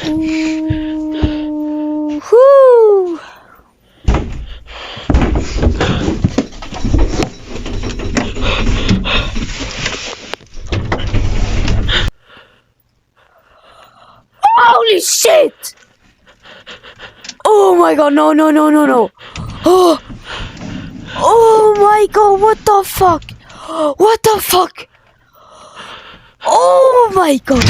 Whoo! Holy shit! Oh my god, no. Oh! Oh my god, what the fuck? What the fuck? Oh my god!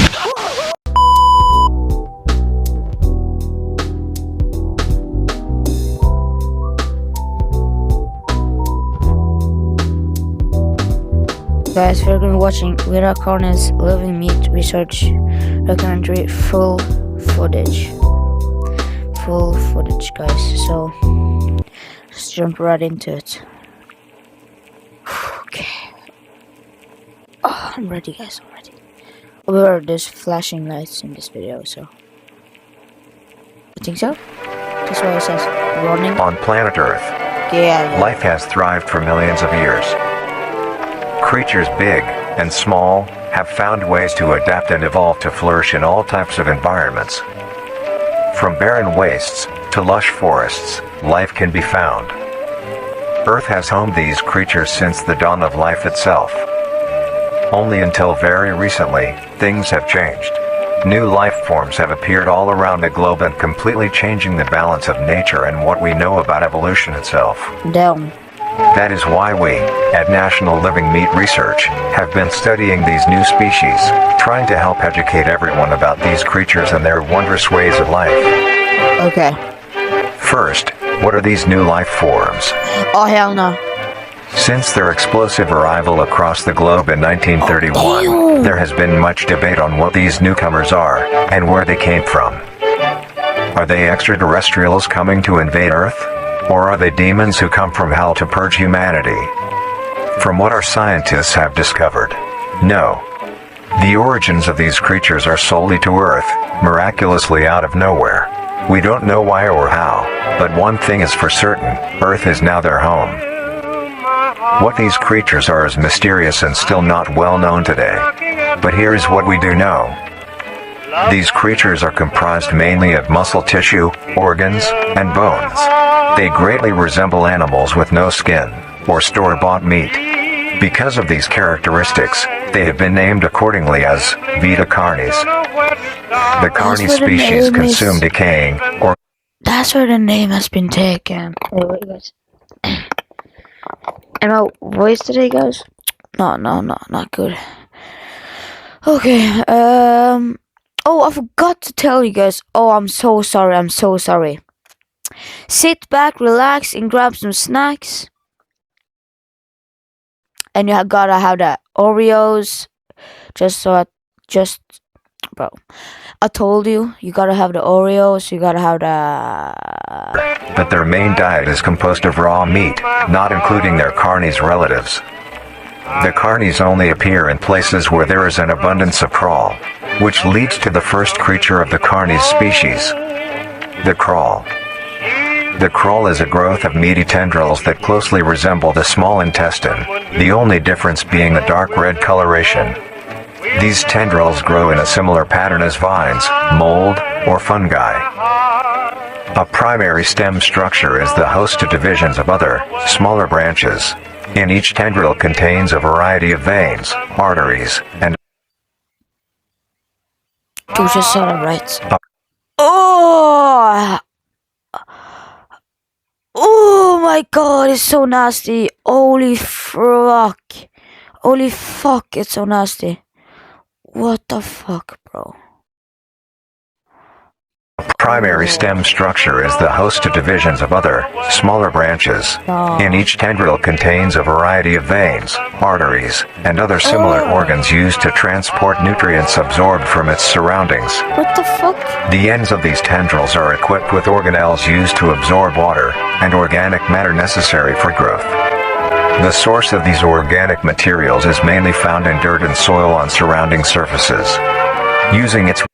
Guys, we're gonna be watching Vita Carnis living meat research documentary full footage, guys. So let's jump right into it. Okay. Oh, I'm ready, guys. I'm ready. However, there's flashing lights in this video, so you think so? That's why it says warning. On planet Earth, life has thrived for millions of years. Creatures big and small have found ways to adapt and evolve to flourish in all types of environments. From barren wastes to lush forests, life can be found. Earth has homed these creatures since the dawn of life itself. Only until very recently, things have changed. New life forms have appeared all around the globe and completely changing the balance of nature and what we know about evolution itself. Down. That is why we, at National Living Meat Research, have been studying these new species, trying to help educate everyone about these creatures and their wondrous ways of life. Okay. First, what are these new life forms? Oh hell no. Since their explosive arrival across the globe in 1931, there has been much debate on what these newcomers are, and where they came from. Are they extraterrestrials coming to invade Earth? Or are they demons who come from hell to purge humanity? From what our scientists have discovered, no. The origins of these creatures are solely to Earth, miraculously out of nowhere. We don't know why or how, but one thing is for certain, Earth is now their home. What these creatures are is mysterious and still not well known today. But here is what we do know. These creatures are comprised mainly of muscle tissue, organs, and bones. They greatly resemble animals with no skin, or store-bought meat. Because of these characteristics, they have been named accordingly as Vita carnis. The carnis species consume decaying, or... That's where the name has been taken. Wait, guys. Am I voice today, guys? No, not good. Okay, oh, I forgot to tell you guys. Oh, I'm so sorry. Sit back, relax, and grab some snacks. And you gotta have the Oreos. Bro, I told you, you gotta have the Oreos, you gotta have the... But their main diet is composed of raw meat, not including their carnis relatives. The carnis only appear in places where there is an abundance of crawl, which leads to the first creature of the carnis species, the crawl. The crawl is a growth of meaty tendrils that closely resemble the small intestine, the only difference being the dark red coloration. These tendrils grow in a similar pattern as vines, mold, or fungi. A primary stem structure is the host to divisions of other, smaller branches. In each tendril contains a variety of veins, arteries, and... You just said it right. Oh! Oh my god, it's so nasty. Holy fuck, it's so nasty. What the fuck, bro? Primary stem structure is the host to divisions of other, smaller branches. In each tendril contains a variety of veins, arteries, and other similar organs used to transport nutrients absorbed from its surroundings. What the fuck? The ends of these tendrils are equipped with organelles used to absorb water and organic matter necessary for growth. The source of these organic materials is mainly found in dirt and soil on surrounding surfaces. Using its...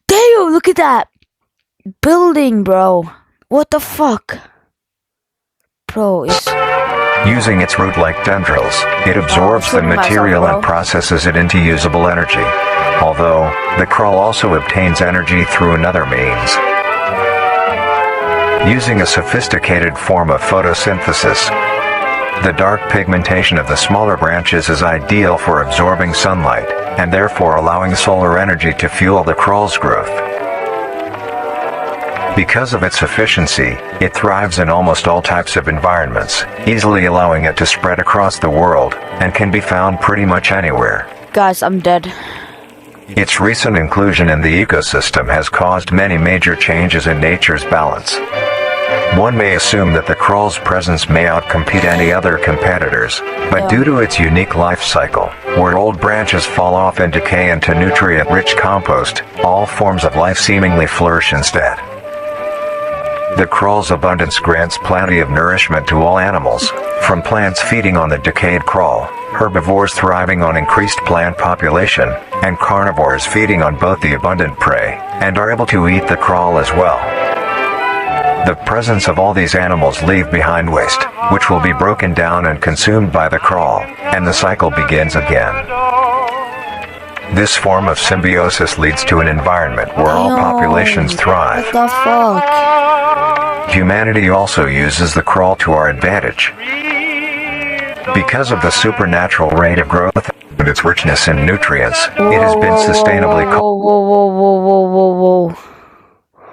Damn, look at that building, bro. What the fuck? Bro, it's... Using its root-like tendrils, it absorbs the material and processes it into usable energy. although the crawl also obtains energy through another means. Using a sophisticated form of photosynthesis, the dark pigmentation of the smaller branches is ideal for absorbing sunlight, and therefore allowing solar energy to fuel the crawl's growth. Because of its efficiency, it thrives in almost all types of environments, easily allowing it to spread across the world, and can be found pretty much anywhere. Guys, I'm dead. Its recent inclusion in the ecosystem has caused many major changes in nature's balance. One may assume that the crawl's presence may outcompete any other competitors, but due to its unique life cycle, where old branches fall off and decay into nutrient-rich compost, all forms of life seemingly flourish instead. The crawl's abundance grants plenty of nourishment to all animals, from plants feeding on the decayed crawl, herbivores thriving on increased plant population, and carnivores feeding on both the abundant prey, and are able to eat the crawl as well. The presence of all these animals leave behind waste, which will be broken down and consumed by the crawl, and the cycle begins again. This form of symbiosis leads to an environment where all populations thrive. What the fuck? Humanity also uses the crawl to our advantage. Because of the supernatural rate of growth and its richness in nutrients, it has been sustainably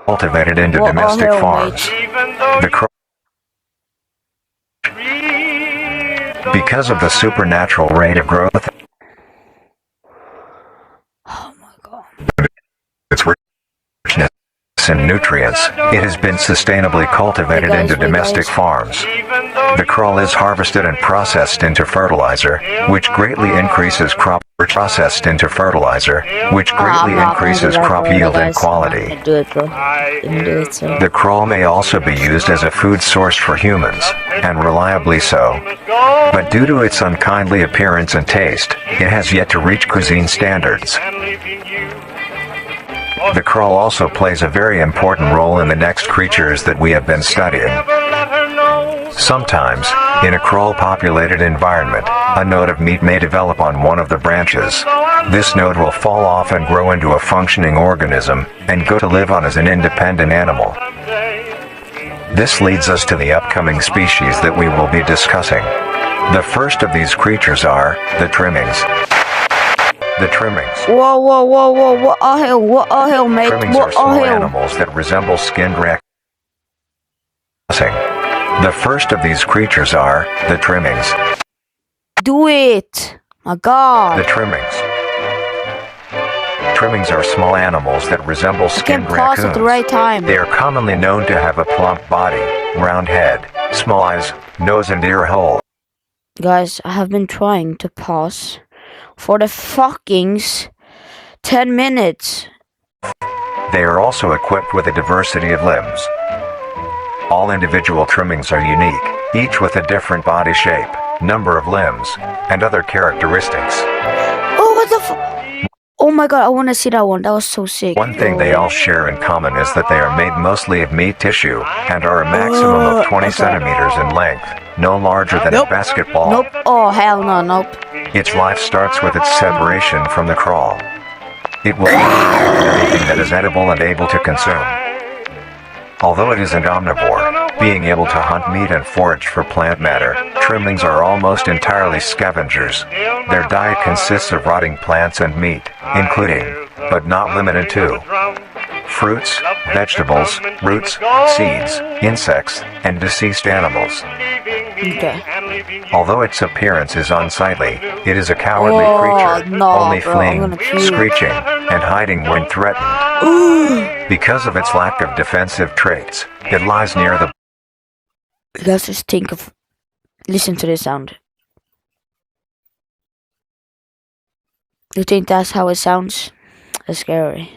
cultivated into domestic farms. Because of the supernatural rate of growth, Oh my god. its richness in nutrients, it has been sustainably cultivated into domestic farms. The crawl is harvested and processed into fertilizer, which greatly increases crop yield and quality. The crawl may also be used as a food source for humans, and reliably so. But due to its unkindly appearance and taste, it has yet to reach cuisine standards. The crawl also plays a very important role in the next creatures that we have been studying. Sometimes, in a crawl-populated environment, a node of meat may develop on one of the branches. This node will fall off and grow into a functioning organism, and go to live on as an independent animal. This leads us to the upcoming species that we will be discussing. The first of these creatures are the trimmings. The trimmings. Whoa, what the hell, mate? Trimmings are small animals that resemble skinned raccoons. The first of these creatures are the trimmings. Do it! My god. The trimmings. Trimmings are small animals that resemble skinned raccoons. At the right time. They are commonly known to have a plump body, round head, small eyes, nose and ear hole. Guys, I have been trying to pause for the fuckings 10 minutes. They are also equipped with a diversity of limbs. All individual trimmings are unique, each with a different body shape, number of limbs, and other characteristics. Oh, what the oh my god, I want to see that one. That was so sick. One thing they all share in common is that they are made mostly of meat tissue, and are a maximum of 20 centimeters in length, no larger than a basketball. Nope. Oh, hell no, nope. Its life starts with its separation from the crawl. It will eat anything that is edible and able to consume. Although it is an omnivore, being able to hunt meat and forage for plant matter, trimmings are almost entirely scavengers. Their diet consists of rotting plants and meat, including, but not limited to, fruits, vegetables, roots, seeds, insects, and deceased animals. Okay. Although its appearance is unsightly, it is a cowardly creature, only fleeing, screeching, and hiding when threatened. Because of its lack of defensive traits, it lies near the... Let's just think of... Listen to this sound. You think that's how it sounds? That's scary.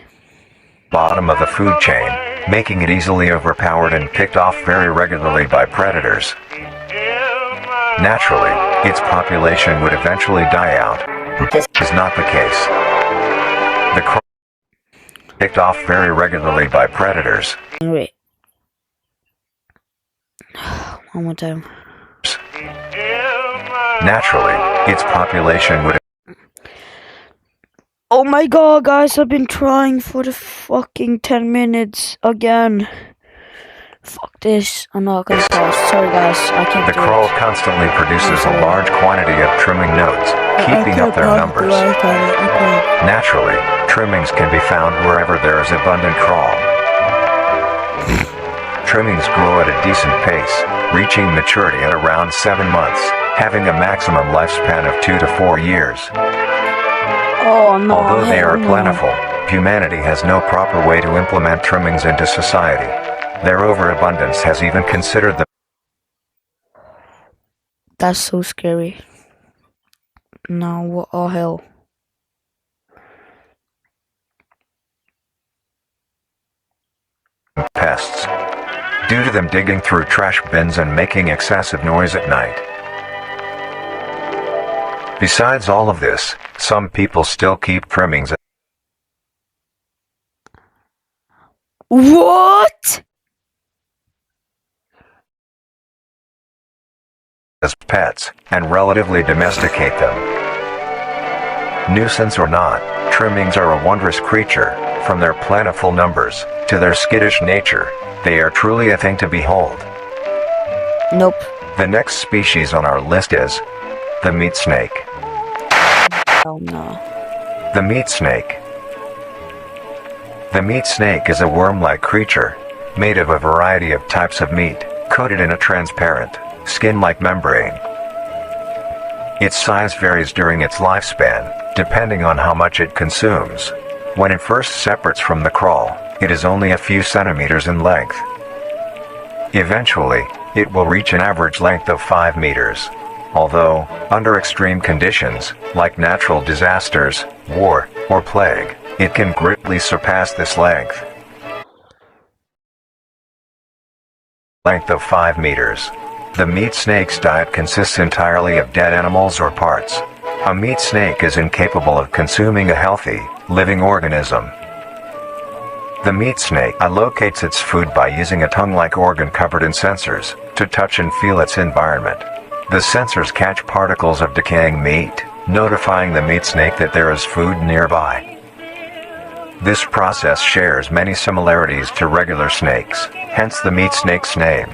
Bottom of the food chain, making it easily overpowered and picked off very regularly by predators. Naturally, its population would eventually die out, but this is not the case. The crawl picked off very regularly by predators. Wait. One more time. Naturally, its population would Oh my god, guys, I've been trying for the fucking 10 minutes again. Fuck this. I'm not gonna pause. Sorry, guys, I can't The do crawl it. constantly produces a sorry. large quantity of trimming nodes, keeping up their numbers. Naturally, trimmings can be found wherever there is abundant crawl. Trimmings grow at a decent pace, reaching maturity at around 7 months, having a maximum lifespan of 2 to 4 years. Oh no. Although they are no. plentiful, humanity has no proper way to implement trimmings into society. Their overabundance has even considered the That's so scary. No, what the hell? pests, due to them digging through trash bins and making excessive noise at night. Besides all of this, some people still keep trimmings What? as pets, and relatively domesticate them. Nuisance or not, trimmings are a wondrous creature. From their plentiful numbers to their skittish nature, they are truly a thing to behold. Nope. The next species on our list is the meat snake. Oh no. The meat snake. The meat snake is a worm-like creature, made of a variety of types of meat, coated in a transparent, skin-like membrane. Its size varies during its lifespan, depending on how much it consumes. When it first separates from the crawl, it is only a few centimeters in length. Eventually, it will reach an average length of 5 meters. Although, under extreme conditions, like natural disasters, war, or plague, it can greatly surpass this length. Length of 5 meters. The meat snake's diet consists entirely of dead animals or parts. A meat snake is incapable of consuming a healthy, living organism. The meat snake allocates its food by using a tongue-like organ covered in sensors to touch and feel its environment. The sensors catch particles of decaying meat, notifying the meat snake that there is food nearby. This process shares many similarities to regular snakes, hence the meat snake's name.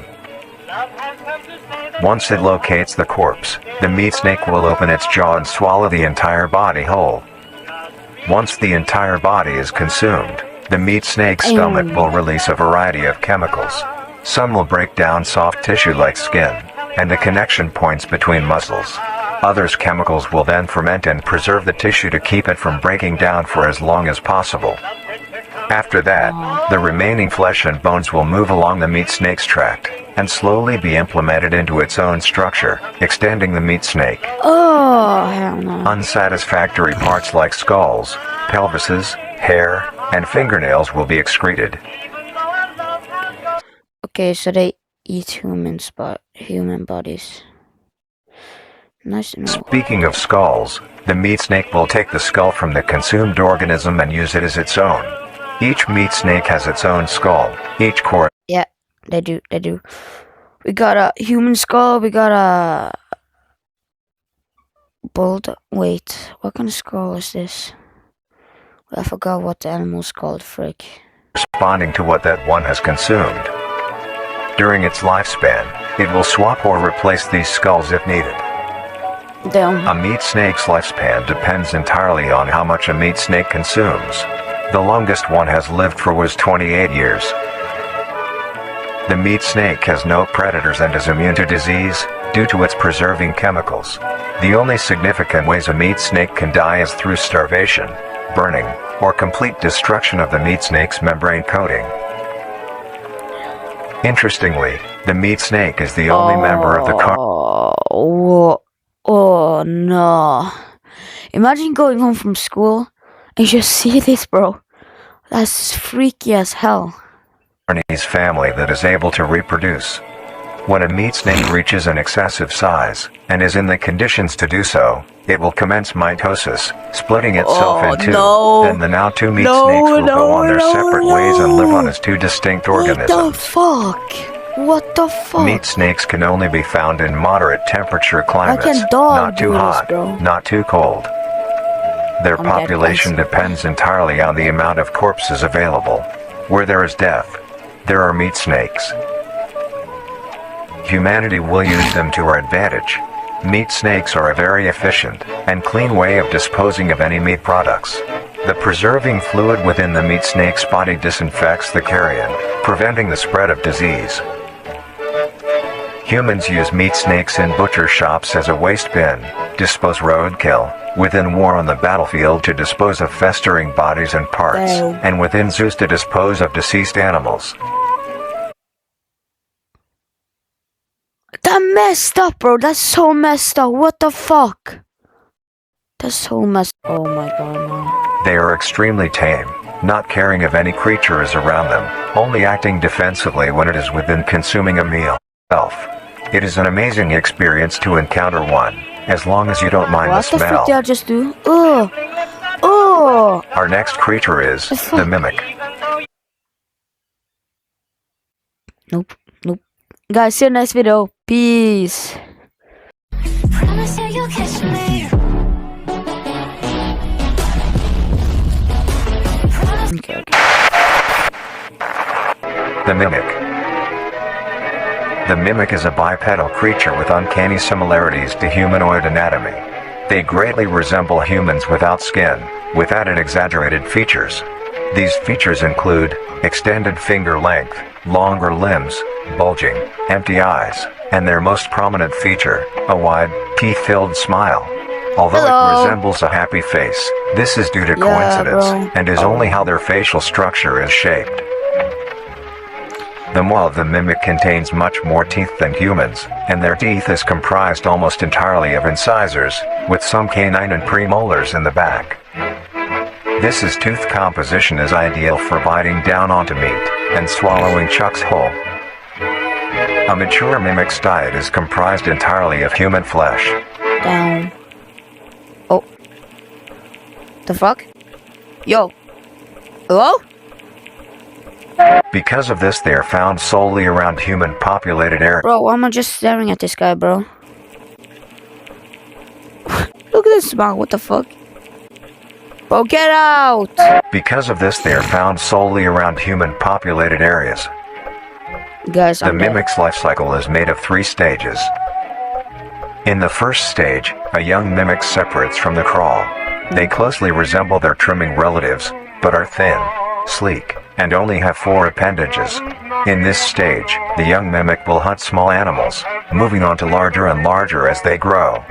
Once it locates the corpse, the meat snake will open its jaw and swallow the entire body whole. Once the entire body is consumed, the meat snake's stomach will release a variety of chemicals. Some will break down soft tissue like skin, and the connection points between muscles. Others chemicals will then ferment and preserve the tissue to keep it from breaking down for as long as possible. After that, the remaining flesh and bones will move along the meat snake's tract, and slowly be implemented into its own structure, extending the meat snake. Oh, hell no. Unsatisfactory parts like skulls, pelvises, hair, and fingernails will be excreted. Okay, so they eat human bodies. Nice to know. Speaking of skulls, the meat snake will take the skull from the consumed organism and use it as its own. Each meat snake has its own skull. Each core. Yeah, they do. We got a human skull, we got a bulldog. Wait, what kind of skull is this? I forgot what the animal's called, frick. Responding to what that one has consumed. During its lifespan, it will swap or replace these skulls if needed. Damn. A meat snake's lifespan depends entirely on how much a meat snake consumes. The longest one has lived for was 28 years. The meat snake has no predators and is immune to disease, due to its preserving chemicals. The only significant ways a meat snake can die is through starvation, burning, or complete destruction of the meat snake's membrane coating. Interestingly, the meat snake is the only member of the Oh no. Imagine going home from school and just see this, bro. That's freaky as hell. carnis family that is able to reproduce. When a meat snake reaches an excessive size, and is in the conditions to do so, it will commence mitosis, splitting itself in two. Then the now two meat snakes will go on their separate ways and live on as two distinct organisms. What the fuck? What the fuck? Meat snakes can only be found in moderate temperature climates, can dog not too do this, hot, bro? not too cold. Their I'm dead, population guys. depends entirely on the amount of corpses available. Where there is death, there are meat snakes. Humanity will use them to our advantage. Meat snakes are a very efficient and clean way of disposing of any meat products. The preserving fluid within the meat snake's body disinfects the carrion, preventing the spread of disease. Humans use meat snakes in butcher shops as a waste bin, dispose roadkill, within war on the battlefield to dispose of festering bodies and parts, Oh. and within zoos to dispose of deceased animals. That messed up, bro. That's so messed up. What the fuck? That's so messed. Oh my god, no. They are extremely tame, not caring if any creature is around them, only acting defensively when it is within consuming a meal. It is an amazing experience to encounter one, as long as you don't mind What the the frick smell. did I just do? Oh, oh. Our next creature is the mimic. Nope, nope. Guys, see you next video. Peace. Promise you you'll catch me. Okay. The mimic. The mimic is a bipedal creature with uncanny similarities to humanoid anatomy. They greatly resemble humans without skin, with added exaggerated features. These features include extended finger length, longer limbs, bulging, empty eyes, and their most prominent feature, a wide, teeth-filled smile. Although Hello. it resembles a happy face, this is due to Yeah, coincidence, bro. and is only how their facial structure is shaped. The maw of the mimic contains much more teeth than humans, and their teeth is comprised almost entirely of incisors, with some canine and premolars in the back. This tooth composition is ideal for biting down onto meat and swallowing chunks whole. A mature mimic's diet is comprised entirely of human flesh. Down. Oh. The fuck? Yo. Hello? Because of this, they are found solely around human-populated areas. Bro, why am I just staring at this guy, bro? Look at this smile. What the fuck? Bro, get out! Because of this, they are found solely around human-populated areas. Guys, The I'm dead. mimic's life cycle is made of 3 stages. In the first stage, a young mimic separates from the crawl. They closely resemble their trimming relatives, but are thin, sleek, and only have 4 appendages. In this stage, the young mimic will hunt small animals, moving on to larger and larger as they grow.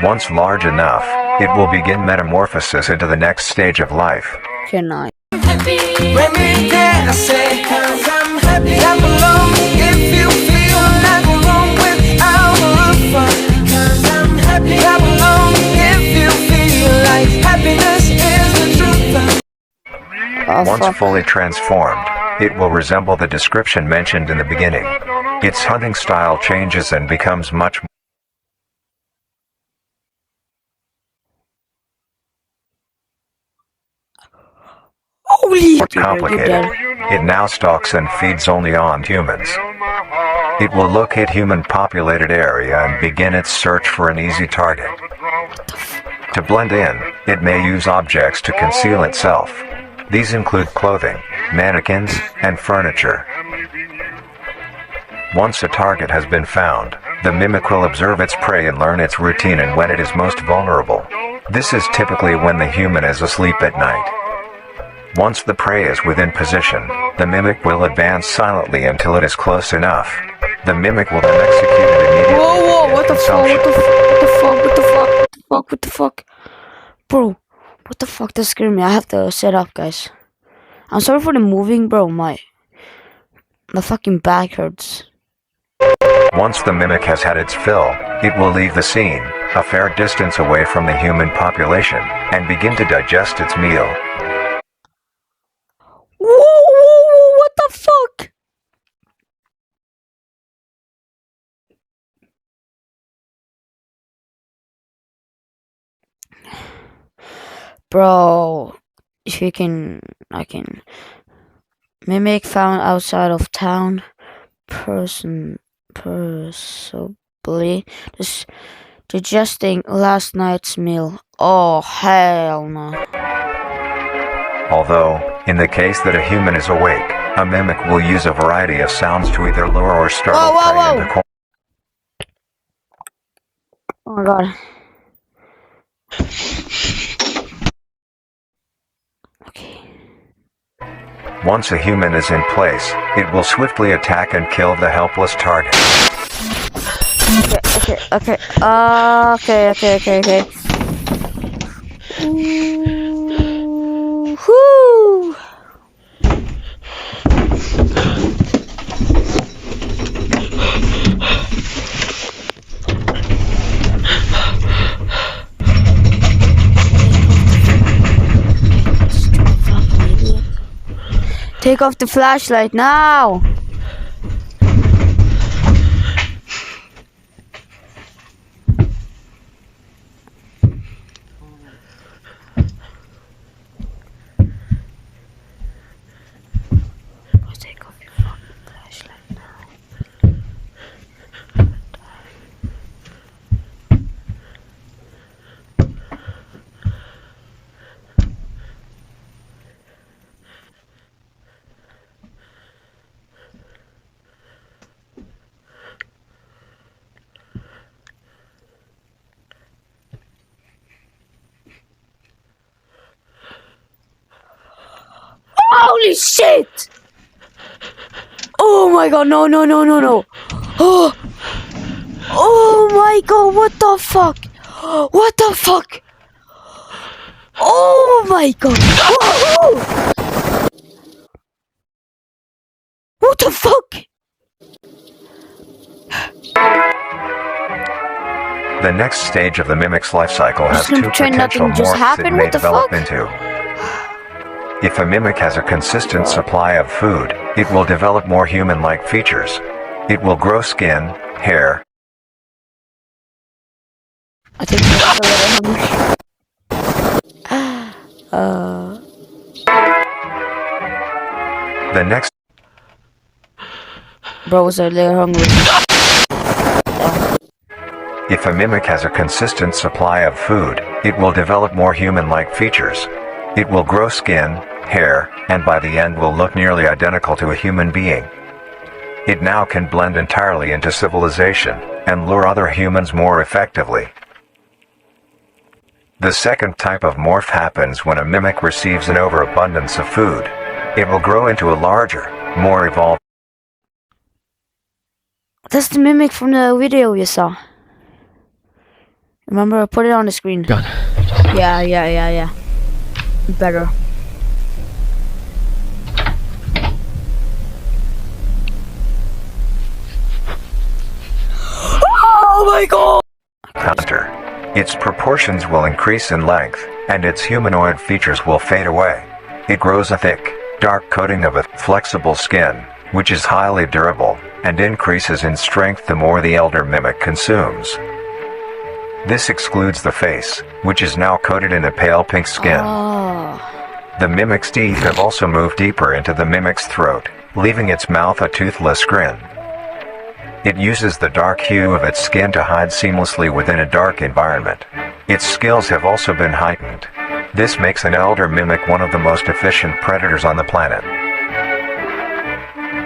Once large enough, it will begin metamorphosis into the next stage of life. Can I? When we can I say, 'cause I'm happy, clap along if you feel like we're wrong without a fun. 'Cause I'm happy, clap along if you feel like happiness is the truth. Oh, Once fuck. fully transformed, it will resemble the description mentioned in the beginning. Its hunting style changes and becomes much Holy more shit, you're complicated. dead. It now stalks and feeds only on humans. It will locate human-populated area and begin its search for an easy target. To blend in, it may use objects to conceal itself. These include clothing, mannequins, and furniture. Once a target has been found, the mimic will observe its prey and learn its routine and when it is most vulnerable. This is typically when the human is asleep at night. Once the prey is within position, the mimic will advance silently until it is close enough. The mimic will then execute it immediately. Whoa, whoa, and what the fuck, consumption. what the fuck, what the fuck, what the fuck, what the fuck, what the fuck? Bro, what the fuck, that scared me. I have to set up, guys. I'm sorry for the moving, bro, the fucking back hurts. Once the mimic has had its fill, it will leave the scene, a fair distance away from the human population, and begin to digest its meal. Whoa, whoa, whoa, what the fuck? Bro, if you can, I can. Mimic found outside of town. Possibly. Digesting last night's meal. Oh, hell no. Although, in the case that a human is awake, a mimic will use a variety of sounds to either lure or startle Whoa, whoa, prey whoa. into corner. Oh my god. Okay. Once a human is in place, it will swiftly attack and kill the helpless target. Okay. Okay. Whoo! Take off the flashlight now! Take off your fucking flashlight now. Holy shit! Oh my god, no. Oh my god, what the fuck? What the fuck? Oh my god. Whoa. What the fuck? The next stage of the mimic's life cycle has Just two pretend potential nothing just morphs it happened? may What the develop fuck? into. If a mimic has a consistent supply of food, it will develop more human-like features. It will grow skin, hair. I think that's a little The next Bro was a little hungry. If a mimic has a consistent supply of food, it will develop more human-like features. It will grow skin, hair, and by the end will look nearly identical to a human being. It now can blend entirely into civilization, and lure other humans more effectively. The second type of morph happens when a mimic receives an overabundance of food. It will grow into a larger, more evolved. That's the mimic from the video you saw. Remember, I put it on the screen. God. Yeah. Better. Oh my god! Hunter. Its proportions will increase in length, and its humanoid features will fade away. It grows a thick, dark coating of a flexible skin, which is highly durable, and increases in strength the more the elder mimic consumes. This excludes the face, which is now coated in a pale pink skin. Oh. The mimic's teeth have also moved deeper into the mimic's throat, leaving its mouth a toothless grin. It uses the dark hue of its skin to hide seamlessly within a dark environment. Its skills have also been heightened. This makes an elder mimic one of the most efficient predators on the planet.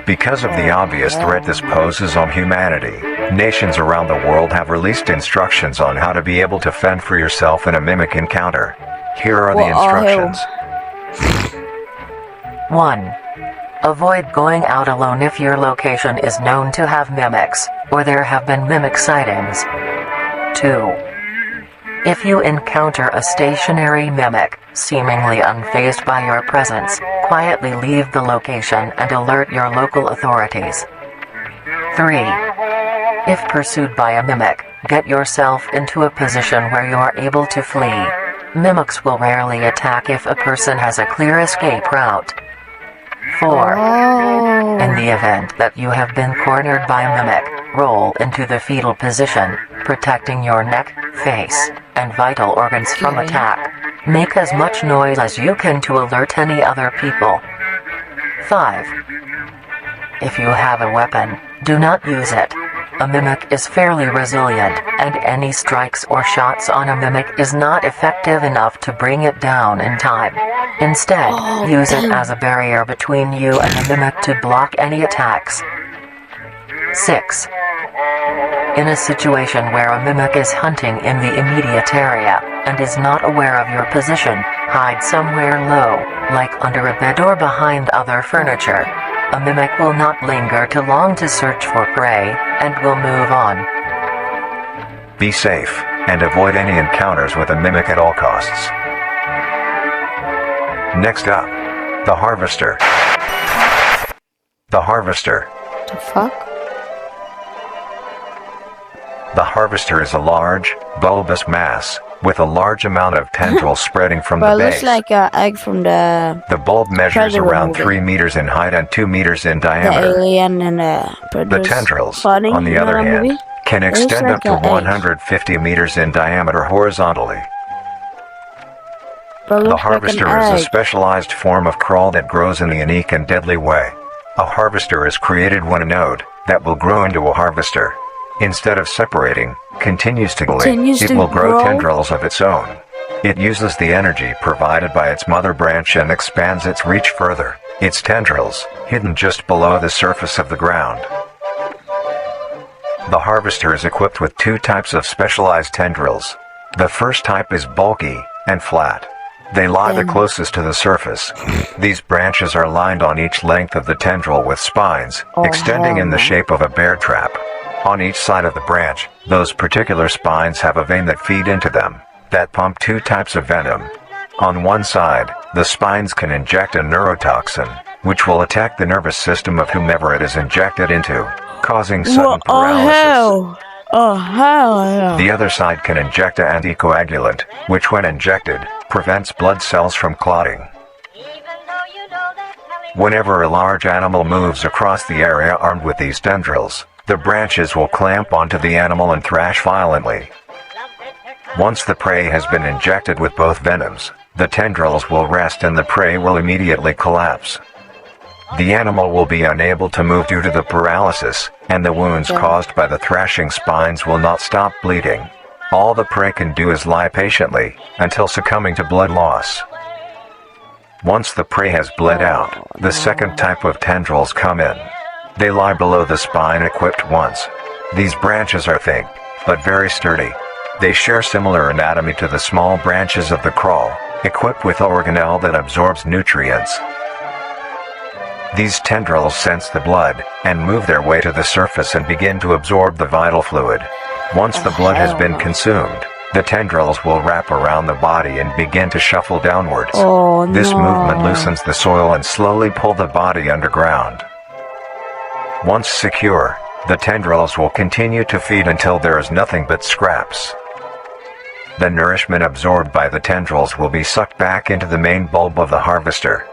Because of the obvious threat this poses on humanity, nations around the world have released instructions on how to be able to fend for yourself in a mimic encounter. Here are the instructions. 1. Avoid going out alone if your location is known to have mimics, or there have been mimic sightings. 2. If you encounter a stationary mimic, seemingly unfazed by your presence, quietly leave the location and alert your local authorities. 3. If pursued by a mimic, get yourself into a position where you are able to flee. Mimics will rarely attack if a person has a clear escape route. 4. In the event that you have been cornered by a mimic, roll into the fetal position, protecting your neck, face, and vital organs from attack. Make as much noise as you can to alert any other people. 5. If you have a weapon, do not use it. A mimic is fairly resilient, and any strikes or shots on a mimic is not effective enough to bring it down in time. Instead, use it as a barrier between you and the mimic to block any attacks. 6. In a situation where a mimic is hunting in the immediate area, and is not aware of your position, hide somewhere low, like under a bed or behind other furniture. A mimic will not linger too long to search for prey, and will move on. Be safe, and avoid any encounters with a mimic at all costs. Next up, the Harvester. The Harvester. The fuck? The Harvester is a large, bulbous mass, with a large amount of tendrils spreading from Well, the it looks base. like an egg from the The bulb measures Predator around movie. 3 meters in height and 2 meters in diameter. alien and the The Predators tendrils, fighting, on the you know other that hand, movie? can looks extend like up to an egg. 150 meters in diameter horizontally. But it The looks like an harvester is a egg. specialized form of crawl that grows in a unique and deadly way. A harvester is created when a node that will grow into a harvester, instead of separating, continues to Continues it to will grow grow? tendrils of its own. It uses the energy provided by its mother branch and expands its reach further. Its tendrils, hidden just below the surface of the ground. The harvester is equipped with 2 types of specialized tendrils. The first type is bulky and flat. They lie the closest to the surface. These branches are lined on each length of the tendril with spines, extending in the shape of a bear trap. On each side of the branch, those particular spines have a vein that feed into them, that pump 2 types of venom. On one side, the spines can inject a neurotoxin, which will attack the nervous system of whomever it is injected into, causing sudden paralysis. Oh hell yeah. The other side can inject an anticoagulant, which when injected, prevents blood cells from clotting. Whenever a large animal moves across the area armed with these tendrils, the branches will clamp onto the animal and thrash violently. Once the prey has been injected with both venoms, the tendrils will rest and the prey will immediately collapse. The animal will be unable to move due to the paralysis, and the wounds caused by the thrashing spines will not stop bleeding. All the prey can do is lie patiently, until succumbing to blood loss. Once the prey has bled out, the second type of tendrils come in. They lie below the spine equipped once. These branches are thick, but very sturdy. They share similar anatomy to the small branches of the crawl, equipped with organelle that absorbs nutrients. These tendrils sense the blood, and move their way to the surface and begin to absorb the vital fluid. Once the blood has been consumed, the tendrils will wrap around the body and begin to shuffle downwards. Oh, This no. movement loosens the soil and slowly pull the body underground. Once secure, the tendrils will continue to feed until there is nothing but scraps. The nourishment absorbed by the tendrils will be sucked back into the main bulb of the harvester.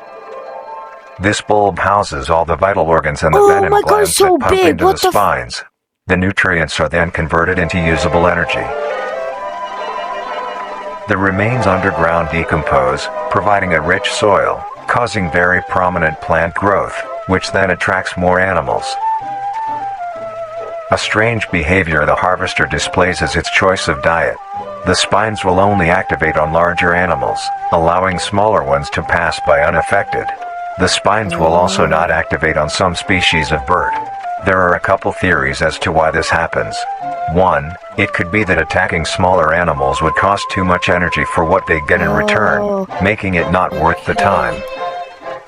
This bulb houses all the vital organs and the Oh venom my God, glands it's so that pump big. into What the the spines. The nutrients are then converted into usable energy. The remains underground decompose, providing a rich soil, causing very prominent plant growth, which then attracts more animals. A strange behavior the harvester displays is its choice of diet. The spines will only activate on larger animals, allowing smaller ones to pass by unaffected. The spines will also not activate on some species of bird. There are a couple theories as to why this happens. One, it could be that attacking smaller animals would cost too much energy for what they get in return, making it not worth the time.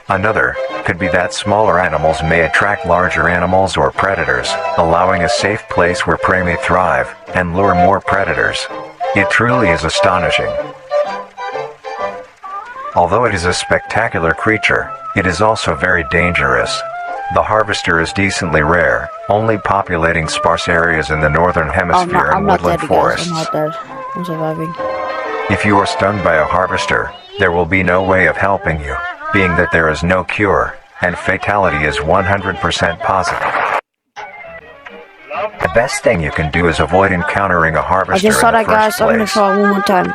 Another could be that smaller animals may attract larger animals or predators, allowing a safe place where prey may thrive and lure more predators. It truly is astonishing. Although it is a spectacular creature, it is also very dangerous. The harvester is decently rare, only populating sparse areas in the northern hemisphere and woodland forests. I'm not dead. I'm surviving. If you are stung by a harvester, there will be no way of helping you, being that there is no cure, and fatality is 100% positive. The best thing you can do is avoid encountering a I harvester just saw in the that guy, first so I'm gonna place. try it one more time.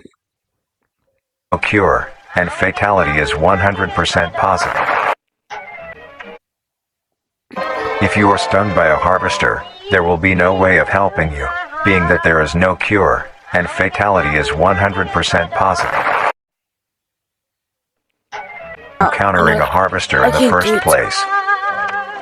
No cure, and fatality is 100% positive. If you are stung by a harvester, there will be no way of helping you, being that there is no cure, and fatality is 100% possible. Encountering a harvester in the first place.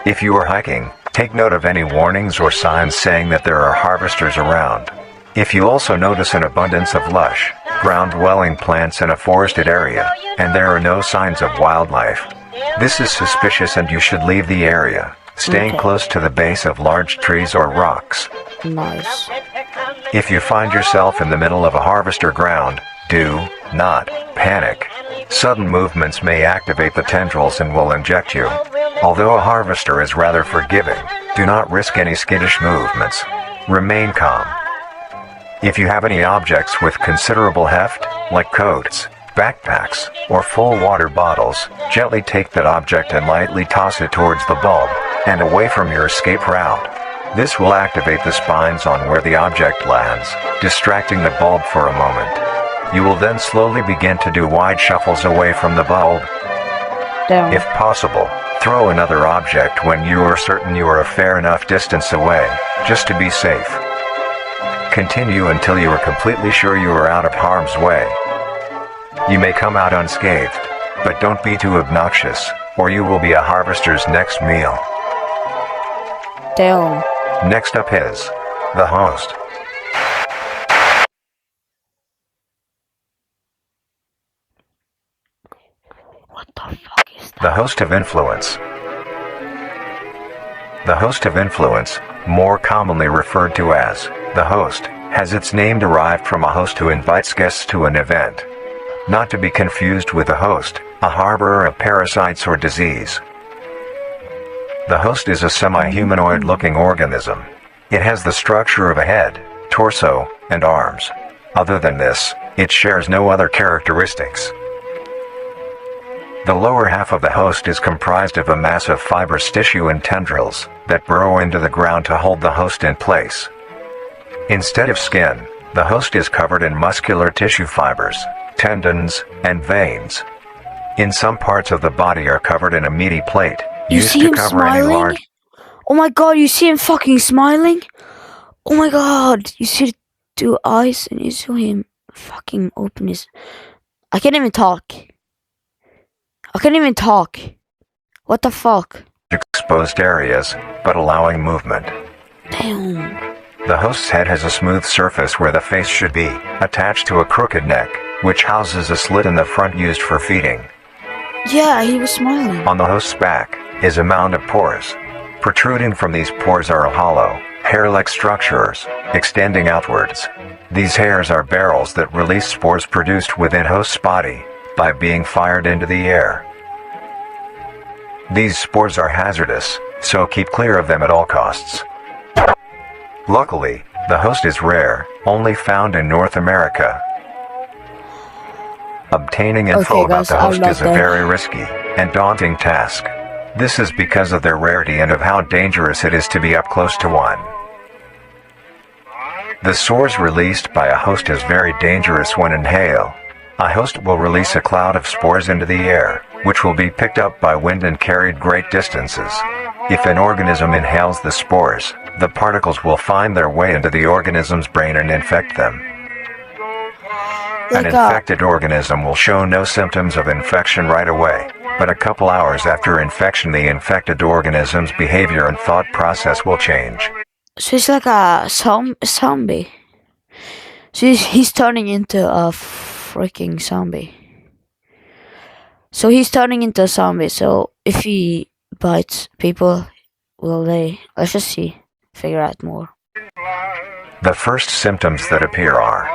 If you are hiking, take note of any warnings or signs saying that there are harvesters around. If you also notice an abundance of lush, ground-dwelling plants in a forested area, and there are no signs of wildlife, this is suspicious and you should leave the area, staying close to the base of large trees or rocks. Nice. If you find yourself in the middle of a harvester ground, do not panic. Sudden movements may activate the tendrils and will inject you. Although a harvester is rather forgiving, do not risk any skittish movements. Remain calm. If you have any objects with considerable heft, like coats, backpacks, or full water bottles, gently take that object and lightly toss it towards the bulb, and away from your escape route. This will activate the spines on where the object lands, distracting the bulb for a moment. You will then slowly begin to do wide shuffles away from the bulb. Down. If possible, throw another object when you are certain you are a fair enough distance away, just to be safe. Continue until you are completely sure you are out of harm's way. You may come out unscathed, but don't be too obnoxious, or you will be a harvester's next meal. Damn. Next up is the host. What the fuck is that? The host of influence. The host of influence, more commonly referred to as the host, has its name derived from a host who invites guests to an event. Not to be confused with a host, a harborer of parasites or disease. The host is a semi-humanoid looking organism. It has the structure of a head, torso, and arms. Other than this, it shares no other characteristics. The lower half of the host is comprised of a mass of fibrous tissue and tendrils that burrow into the ground to hold the host in place. Instead of skin, the host is covered in muscular tissue fibers, tendons, and veins. In some parts of the body are covered in a meaty plate, You used see to him cover any smiling? large... Oh my god, you see him fucking smiling? Oh my god, you see the two eyes and you see him fucking open his... I can't even talk. I can't even talk. What the fuck? exposed areas, but allowing movement. Damn. The host's head has a smooth surface where the face should be, attached to a crooked neck, which houses a slit in the front used for feeding. Yeah, he was smiling. On the host's back is a mound of pores. Protruding from these pores are hollow, hair-like structures, extending outwards. These hairs are barrels that release spores produced within host's body by being fired into the air. These spores are hazardous, so keep clear of them at all costs. Luckily, the host is rare, only found in North America. Obtaining info Okay, about guys, the I'm host not is a there. very risky and daunting task. This is because of their rarity and of how dangerous it is to be up close to one. The spores released by a host is very dangerous when inhaled. A host will release a cloud of spores into the air, which will be picked up by wind and carried great distances. If an organism inhales the spores, the particles will find their way into the organism's brain and infect them. An infected organism will show no symptoms of infection right away, but a couple hours after infection the infected organism's behavior and thought process will change. So he's like a zombie. So he's turning into a freaking zombie. So he's turning into a zombie. So if he bites people, will they? Let's just see. Figure out more. The first symptoms that appear are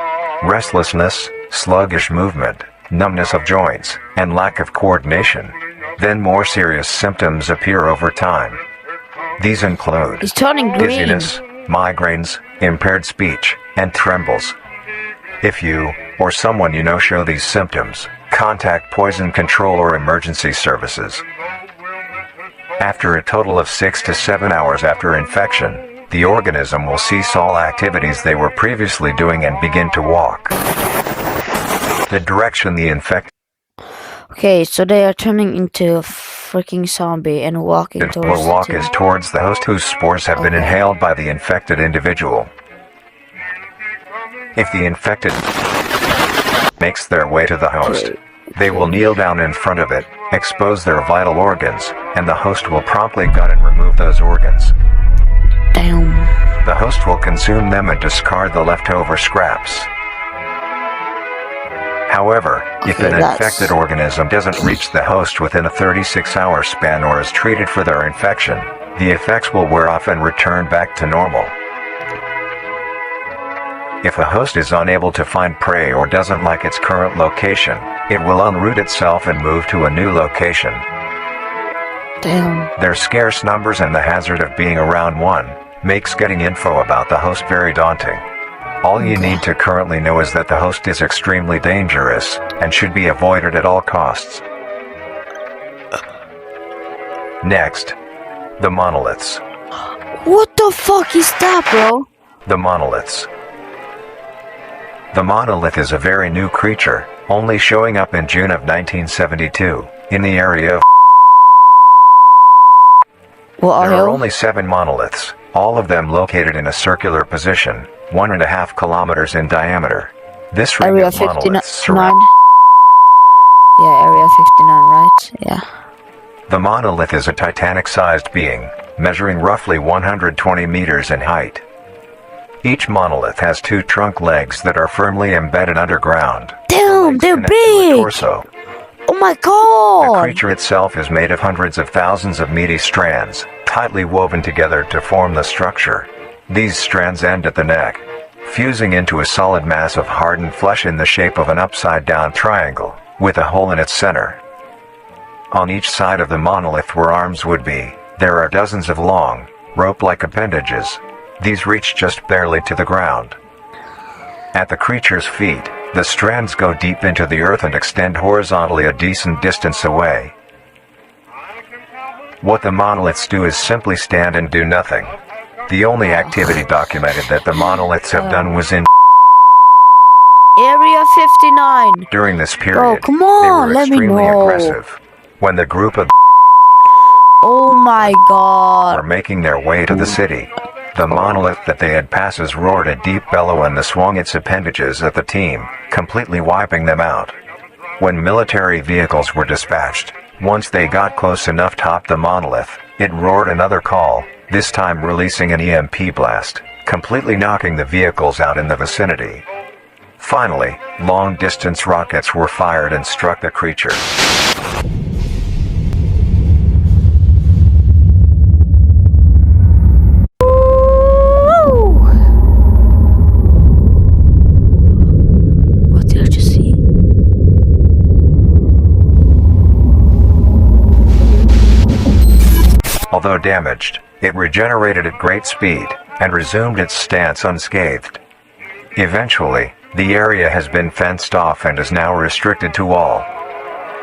restlessness, sluggish movement, numbness of joints, and lack of coordination. Then more serious symptoms appear over time. These include He's turning green. dizziness, migraines, impaired speech, and trembles. If you, or someone you know show these symptoms, contact poison control or emergency services. After a total of 6 to 7 hours after infection, the organism will cease all activities they were previously doing and begin to walk. The direction the infected Okay, so they are turning into a freaking zombie and walking It towards will walk the is towards the host whose spores have been Okay. inhaled by the infected individual. If the infected makes their way to the host, they will kneel down in front of it, expose their vital organs, and the host will promptly gut and remove those organs. Damn. The host will consume them and discard the leftover scraps. However, if Okay, an that's- infected organism doesn't reach the host within a 36-hour span or is treated for their infection, the effects will wear off and return back to normal. If a host is unable to find prey or doesn't like its current location, it will unroot itself and move to a new location. Damn. Their scarce numbers and the hazard of being around one makes getting info about the host very daunting. All you need to currently know is that the host is extremely dangerous and should be avoided at all costs. Next, the monoliths. What the fuck is that, bro? The monoliths. The monolith is a very new creature, only showing up in June of 1972, in the area of. What are There are you? only 7 monoliths, all of them located in a circular position, 1.5 kilometers in diameter. This ring Area of 59. monoliths surrounds. Yeah, Area 59, right? Yeah. The monolith is a Titanic-sized being, measuring roughly 120 meters in height. Each monolith has 2 trunk legs that are firmly embedded underground. Damn, Legs they're connect to a big! torso. Oh my The god! creature itself is made of hundreds of thousands of meaty strands, tightly woven together to form the structure. These strands end at the neck, fusing into a solid mass of hardened flesh in the shape of an upside-down triangle, with a hole in its center. On each side of the monolith where arms would be, there are dozens of long, rope-like appendages. These reach just barely to the ground. At the creature's feet, the strands go deep into the earth and extend horizontally a decent distance away. What the monoliths do is simply stand and do nothing. The only activity documented that the monoliths have done was in Area 59! during this period. Bro, come They on, were let me extremely know. aggressive. When the group of Oh my were god! making their way to the city, the monolith that they had passes roared a deep bellow and swung its appendages at the team, completely wiping them out. When military vehicles were dispatched, once they got close enough top the monolith, it roared another call, this time releasing an EMP blast, completely knocking the vehicles out in the vicinity. Finally, long-distance rockets were fired and struck the creature. What did I just see? Although damaged, it regenerated at great speed and resumed its stance unscathed. Eventually, the area has been fenced off and is now restricted to all.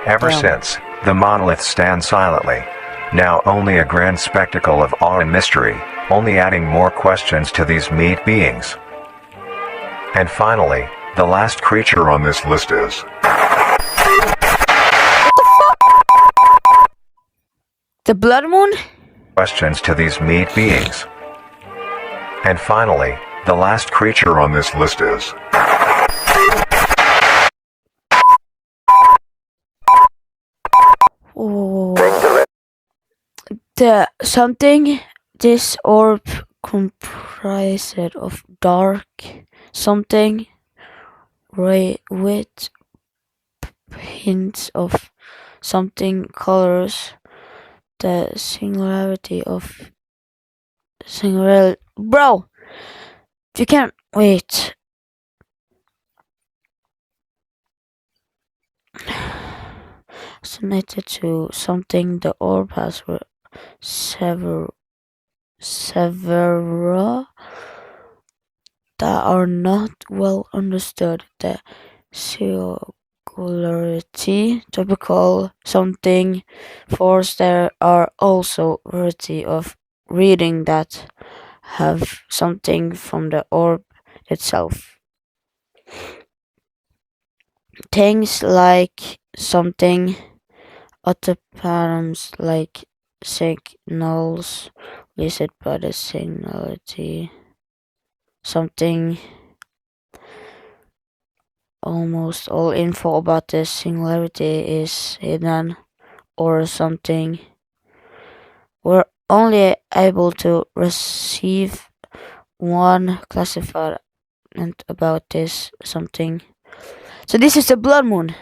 Ever Damn. since, the monolith stands silently, now only a grand spectacle of awe and mystery, only adding more questions to these meat beings. And finally, the last creature on this list is The blood moon? questions to these meat beings. And finally, the last creature on this list is Oh. The something this orb comprised of dark something with hints of something colors. The singularity of singular bro. You can't wait. Connected to something the orb has several that are not well understood. The singularity typical something force there are also variety of reading that have something from the orb itself. Things like something. Other patterns like signals listed by the signality. Something. Almost all info about the singularity is hidden or something. We're only able to receive one classified about this something. So this is the blood moon.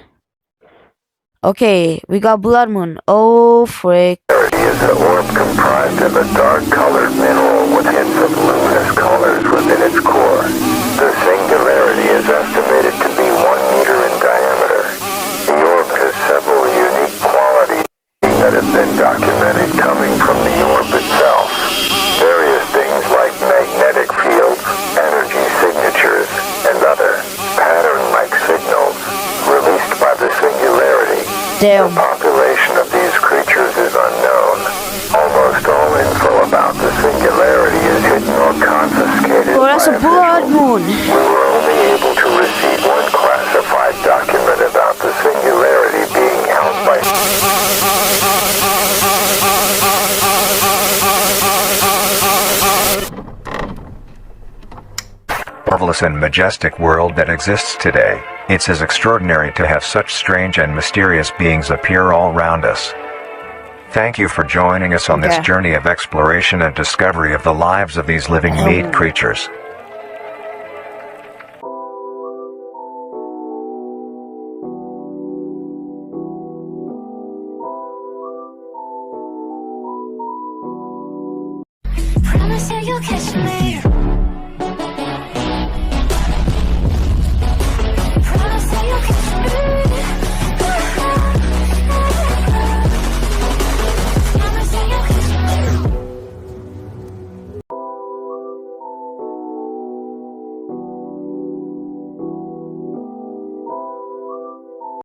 Okay, we got blood moon. Oh frick. Is an orb comprised of a dark-colored mineral with hints of luminous colors within its core. The singularity is estimated to be 1 meter in diameter. The orb has several unique qualities that have been documented coming from the orb itself. Various things like magnetic fields, energy signatures, and other pattern-like signals released by the singularity. Damn. The population of these creatures is unknown. Almost all info about the singularity is hidden or confiscated. Oh, that's a by blood officials. moon. We were only able to receive one classified document about the singularity being held by marvelous and majestic world that exists today. It's as extraordinary to have such strange and mysterious beings appear all around us. Thank you for joining us on this Okay. journey of exploration and discovery of the lives of these living meat creatures. Promise that you'll catch me.